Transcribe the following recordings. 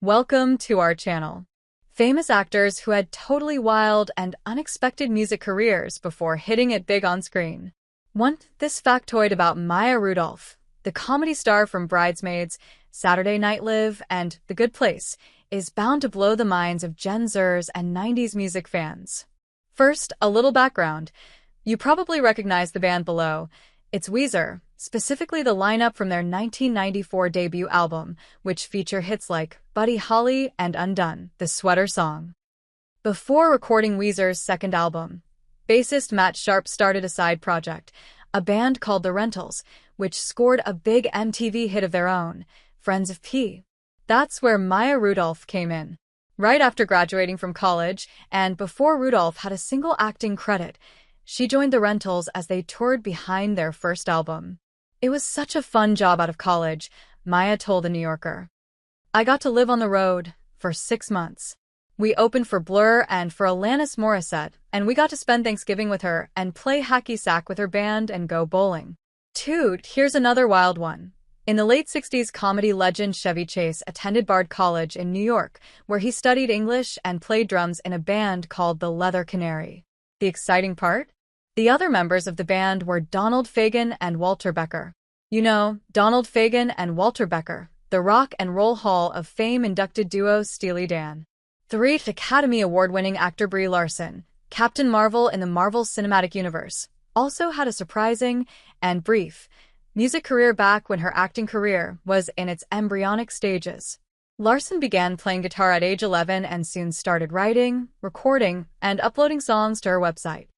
Welcome to our channel. Famous actors who had totally wild and unexpected music careers before hitting it big on screen. This factoid about Maya Rudolph, the comedy star from Bridesmaids, Saturday Night Live, and The Good Place, is bound to blow the minds of Gen Zers and 90s music fans. First, a little background. You probably recognize the band below. It's Weezer, specifically the lineup from their 1994 debut album, which feature hits like Buddy Holly and Undone, the Sweater Song. Before recording Weezer's second album, bassist Matt Sharp started a side project, a band called The Rentals, which scored a big MTV hit of their own, Friends of P.E. That's where Maya Rudolph came in. Right after graduating from college, and before Rudolph had a single acting credit, she joined The Rentals as they toured behind their first album. It was such a fun job out of college, Maya told The New Yorker. I got to live on the road for 6 months. We opened for Blur and for Alanis Morissette, and we got to spend Thanksgiving with her and play hacky sack with her band and go bowling. Here's another wild one. In the late 60s, comedy legend Chevy Chase attended Bard College in New York, where he studied English and played drums in a band called the Leather Canary. The exciting part? The other members of the band were Donald Fagen and Walter Becker. You know, Donald Fagen and Walter Becker, the Rock and Roll Hall of Fame inducted duo Steely Dan. 3. Academy Award-winning actor Brie Larson, Captain Marvel in the Marvel Cinematic Universe, also had a surprising and brief music career back when her acting career was in its embryonic stages. Larson began playing guitar at age 11 and soon started writing, recording, and uploading songs to her website.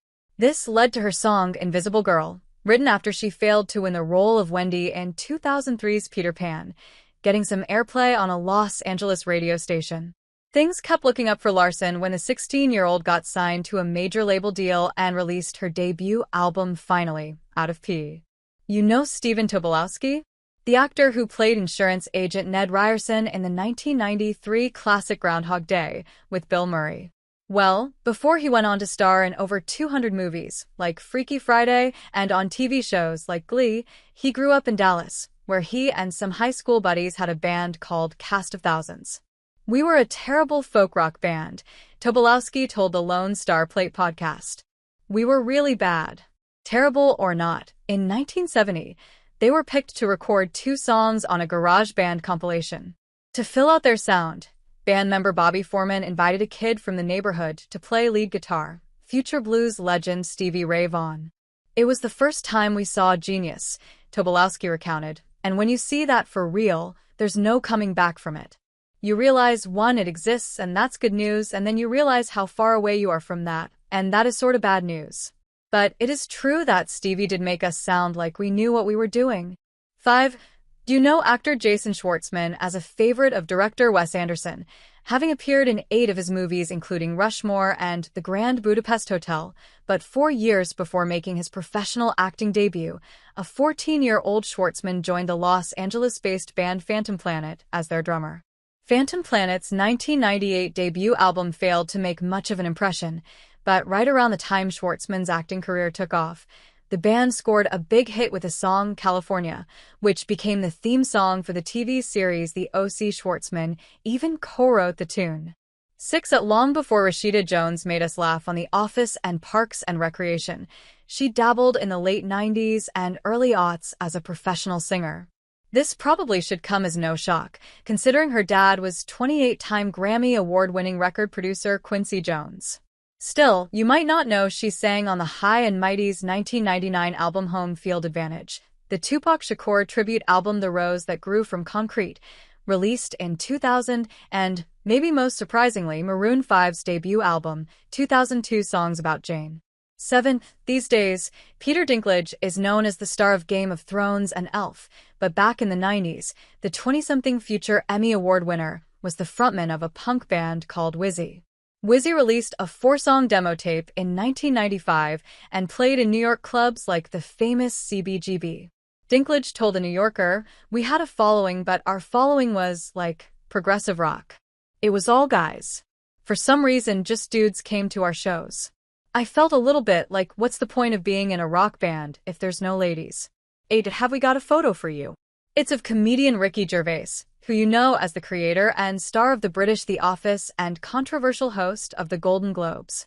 This led to her song Invisible Girl, written after she failed to win the role of Wendy in 2003's Peter Pan, getting some airplay on a Los Angeles radio station. Things kept looking up for Larson when the 16-year-old got signed to a major label deal and released her debut album Finally Out of P.E. You know Stephen Tobolowsky? The actor who played insurance agent Ned Ryerson in the 1993 classic Groundhog Day with Bill Murray. Well, before he went on to star in over 200 movies, like Freaky Friday, and on TV shows like Glee, he grew up in Dallas, where he and some high school buddies had a band called Cast of Thousands. We were a terrible folk rock band, Tobolowsky told the Lone Star Plate podcast. We were really bad. Terrible or not, in 1970, they were picked to record 2 songs on a garage band compilation. To fill out their sound, band member Bobby Foreman invited a kid from the neighborhood to play lead guitar, future blues legend Stevie Ray Vaughan. It was the first time we saw genius, Tobolowsky recounted, and when you see that for real, there's no coming back from it. You realize, 1, it exists, and that's good news, and then you realize how far away you are from that, and that is sort of bad news. But it is true that Stevie did make us sound like we knew what we were doing. 5. Do you know actor Jason Schwartzman as a favorite of director Wes Anderson, having appeared in 8 of his movies including Rushmore and The Grand Budapest Hotel, but 4 years before making his professional acting debut, a 14-year-old Schwartzman joined the Los Angeles-based band Phantom Planet as their drummer. Phantom Planet's 1998 debut album failed to make much of an impression, but right around the time Schwartzman's acting career took off, the band scored a big hit with the song California, which became the theme song for the TV series The O.C. Schwartzman even co-wrote the tune. 6. Long before Rashida Jones made us laugh on The Office and Parks and Recreation, she dabbled in the late 90s and early aughts as a professional singer. This probably should come as no shock, considering her dad was 28-time Grammy Award-winning record producer Quincy Jones. Still, you might not know she sang on the High and Mighty's 1999 album Home Field Advantage, the Tupac Shakur tribute album The Rose That Grew from Concrete, released in 2000, and, maybe most surprisingly, Maroon 5's debut album, 2002 Songs About Jane. 7. These days, Peter Dinklage is known as the star of Game of Thrones and Elf, but back in the 90s, the 20-something future Emmy Award winner was the frontman of a punk band called Wizzy. Wizzy released a 4-song demo tape in 1995 and played in New York clubs like the famous CBGB. Dinklage told The New Yorker, "We had a following, but our following was, like, progressive rock. It was all guys. For some reason, just dudes came to our shows. I felt a little bit like, what's the point of being in a rock band if there's no ladies?" 8. Have we got a photo for you? It's of comedian Ricky Gervais, who you know as the creator and star of the British The Office and controversial host of the Golden Globes.